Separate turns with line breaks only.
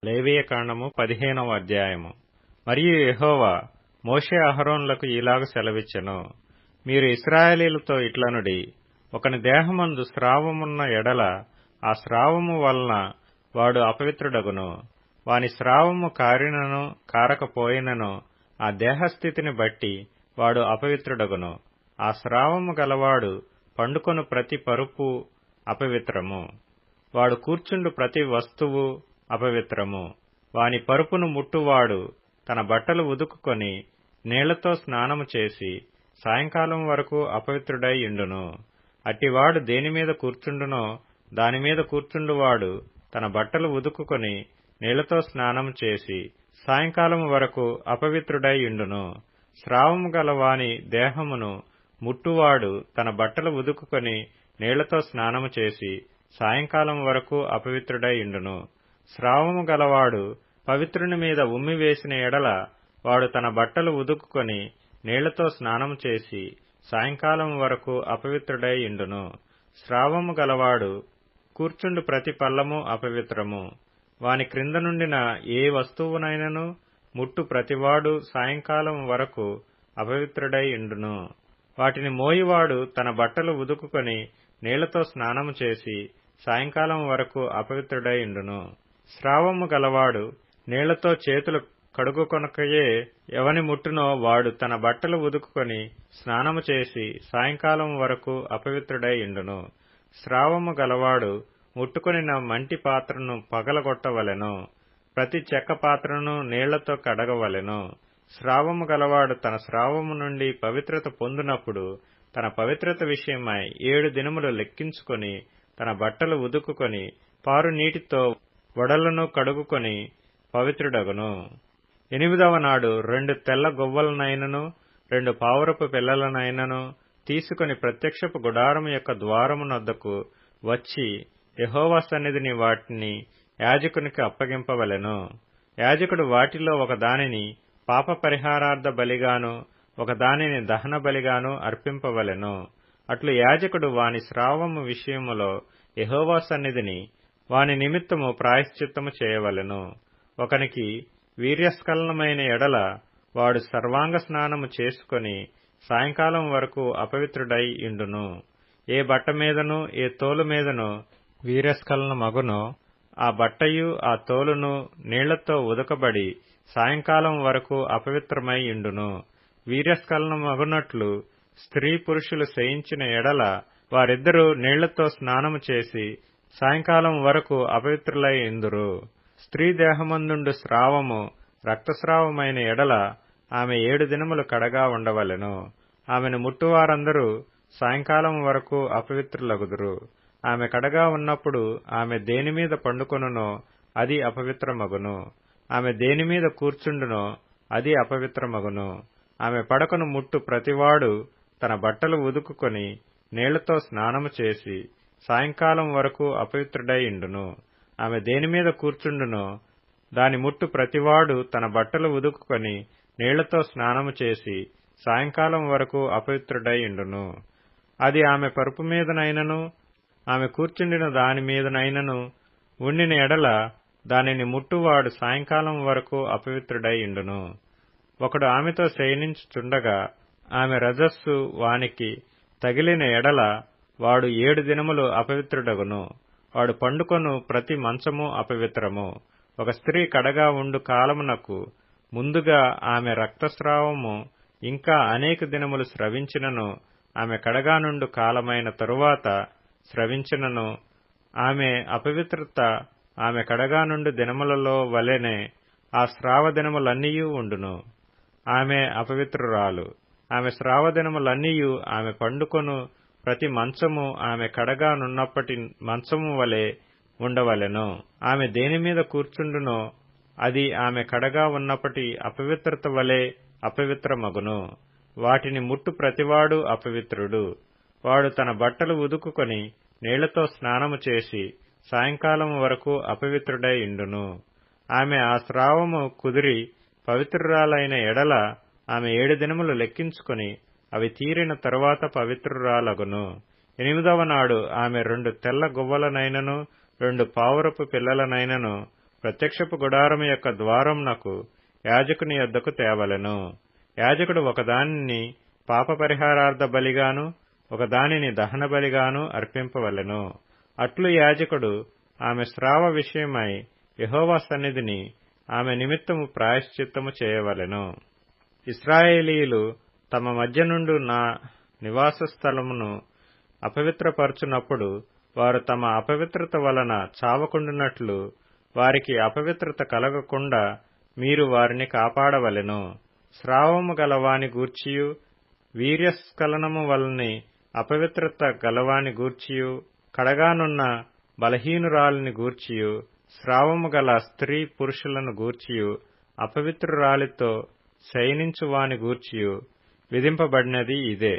లేవియకాండము 15వ అధ్యాయము. మరియు యెహోవా మోషే అహరోనులకు ఈలాగు సెలవిచ్చెను. మీరు ఇశ్రాయేలీయులతో ఇట్లనుడి, ఒకని దేహమందు స్రావమున్న ఎడల ఆ స్రావము వలన వాడు అపవిత్రుడగును. వాని స్రావము కారినను కారకపోయినను ఆ దేహస్థితిని బట్టి వాడు అపవిత్రుడగును. ఆ స్రావము గలవాడు పండుకొను ప్రతి పరుపు అపవిత్రము. వాడు కూర్చుండు ప్రతి వస్తువు అపవిత్రము. వాని పరుపును ముట్టువాడు తన బట్టలు ఉదుకుకొని నీళ్లతో స్నానము చేసి సాయంకాలం వరకు అపవిత్రుడై యుండును. అట్టివాడు దేనిమీద కూర్చుండునో దానిమీద కూర్చుండువాడు తన బట్టలు ఉదుకుకొని నీళ్లతో స్నానము చేసి సాయంకాలం వరకు అపవిత్రుడై యుండును. స్రావము గల వాని దేహమును ముట్టువాడు తన బట్టలు ఉదుకుకొని నీళ్లతో స్నానము చేసి సాయంకాలం వరకు అపవిత్రుడై యుండును. స్రావము గలవాడు పవిత్రుని మీద ఉమ్మి వేసిన ఎడల వాడు తన బట్టలు ఉదుకుకొని నీళ్లతో స్నానము చేసి సాయంకాలం వరకు అపవిత్రుడై యుండును. స్రావము గలవాడు కూర్చుండు ప్రతి పల్లము అపవిత్రము. వాని క్రింద నుండిన ఏ వస్తువునైనను ముట్టు ప్రతివాడు సాయంకాలం వరకు అపవిత్రుడై యుండును. వాటిని మోయివాడు తన బట్టలు ఉదుకుకొని నీళ్లతో స్నానము చేసి సాయంకాలం వరకు అపవిత్రుడై యుండును. స్రావము గలవాడు నీళ్లతో చేతులు కడుగుకొనకయే ఎవని ముట్టునో వాడు తన బట్టలు ఉదుకుకొని స్నానము చేసి సాయంకాలం వరకు అపవిత్రుడై యుండును. స్రావము గలవాడు ముట్టుకొనిన మంటి పాత్రను పగలగొట్టవలెను. ప్రతి చెక్క పాత్రను నీళ్లతో కడగవలెను. స్రావము గలవాడు తన స్రావము నుండి పవిత్రత పొందునప్పుడు తన పవిత్రత విషయమై 7 దినములు లెక్కించుకొని తన బట్టలు ఉదుకుకొని పారు నీటితో వడలను కడుగుకొని పవిత్రుడగును. 8వ నాడు 2 తెల్ల గొవ్వలనైనను 2 పావురపు పిల్లలనైనను తీసుకొని ప్రత్యక్షపు గుడారము యొక్క ద్వారమునొద్దకు వచ్చి యెహోవా సన్నిధిని వాటిని యాజకునికి అప్పగింపవలెను. యాజకుడు వాటిలో ఒక దానిని పాప పరిహారార్థ బలిగాను ఒక దానిని దహన బలిగాను అర్పింపవలెను. అట్లు యాజకుడు వాని స్రావము విషయములో యెహోవా సన్నిధిని వాని నిమిత్తము ప్రాయశ్చిత్తము చేయవలెను. ఒకనికి వీర్యస్ఖలనమైన ఎడల వాడు సర్వాంగ స్నానము చేసుకొని సాయంకాలం వరకు అపవిత్రుడై యుండును. ఏ బట్ట మీదను ఏ తోలు మీదను వీర్యస్ఖలనమగునో ఆ బట్టయు ఆ తోలును నీళ్లతో ఉదకబడి సాయంకాలం వరకు అపవిత్రమై యుండును. వీర్యస్ఖలనమగునట్లు స్త్రీ పురుషులు శయించిన ఎడల వారిద్దరూ నీళ్లతో స్నానము చేసి సాయంకాలం వరకు అపవిత్రులై యుందురు. స్త్రీ దేహమందుండు స్రావము రక్తస్రావమైన ఎడల ఆమె 7 దినములు కడగా ఉండవలెను. ఆమెను ముట్టువారందరూ సాయంకాలం వరకు అపవిత్రులగుదురు. ఆమె కడగా ఉన్నప్పుడు ఆమె దేనిమీద పండుకొనునో అది అపవిత్రమగును. ఆమె దేనిమీద కూర్చుండునో అది అపవిత్రమగును. ఆమె పడకను ముట్టు ప్రతివాడు తన బట్టలు ఉదుకుకొని నీళ్లతో స్నానము చేసి సాయంకాలం వరకు అపవిత్రుడై యుండును. ఆమె దేనిమీద కూర్చుండునో దాని ముట్టు ప్రతివాడు తన బట్టలు ఉదుకుకొని నీళ్లతో స్నానము చేసి సాయంకాలం వరకు అపవిత్రుడై యుండును. అది ఆమె పరుపు మీదనైనను ఆమె కూర్చుండిన దాని మీదనైనను ఉండిన ఎడల దానిని ముట్టువాడు సాయంకాలం వరకు అపవిత్రుడై యుండును. ఒకడు ఆమెతో శయనించుచుండగా ఆమె రజస్సు వానికి తగిలిన ఎడల వాడు 7 దినములు అపవిత్రుడగును. వాడు పండుకొను ప్రతి మంచము అపవిత్రము. ఒక స్త్రీ కడగా ఉండు కాలమునకు ముందుగా ఆమె రక్తస్రావము ఇంకా అనేక దినములు స్రవించినను ఆమె కడగా నుండు కాలమైన తరువాత స్రవించినను ఆమె అపవిత్రత ఆమె కడగా నుండి దినములలో వలెనే ఆ స్రావ దినములన్నీయూ ఉండును. ఆమె అపవిత్రురాలు. ఆమె స్రావ దినములన్నీయూ ఆమె పండుకొను ప్రతి మంచము ఆమె కడగా నున్నప్పటి మంచము వలె ఉండవలెను. ఆమె దేనిమీద కూర్చుండునో అది ఆమె కడగా ఉన్నప్పటి అపవిత్రత వలె అపవిత్రమగును. వాటిని ముట్టు ప్రతివాడు అపవిత్రుడు. వాడు తన బట్టలు ఉదుకుకొని నీళ్లతో స్నానము చేసి సాయంకాలం వరకు అపవిత్రుడై యుండును. ఆమె ఆ స్రావము కుదిరి పవిత్రురాలైన ఎడల ఆమె 7 దినములు లెక్కించుకొని అవి తీరిన తరువాత పవిత్రురాలగును. 8వ నాడు ఆమె 2 తెల్ల గువ్వలనైనను 2 పావురపు పిల్లలనైనను ప్రత్యక్షపు గుడారము యొక్క ద్వారమునకు యాజకుని యొద్దకు తేవలెను. యాజకుడు ఒకదానిని పాపపరిహారార్థ బలిగాను ఒకదానిని దహన బలిగాను అర్పింపవలెను. అట్లు యాజకుడు ఆమె స్రావ విషయమై యెహోవా సన్నిధిని ఆమె నిమిత్తము ప్రాయశ్చిత్తము చేయవలెను. ఇశ్రాయేలీయులు తమ మధ్య నుండి నా నివాస స్థలమును అపవిత్రపరచునప్పుడు వారు తమ అపవిత్రత వలన చావకుండునట్లు వారికి అపవిత్రత కలగకుండా మీరు వారిని కాపాడవలెను. స్రావము గలవాని గూర్చియు వీర్యస్ఖలనము వలని అపవిత్రత గలవాని గూర్చియు కడగానున్న బలహీనురాలిని గూర్చియు స్రావము గల స్త్రీ పురుషులను గూర్చియు అపవిత్రురాలితో శయనించువాని గూర్చియు విధింపబడినది ఇదే.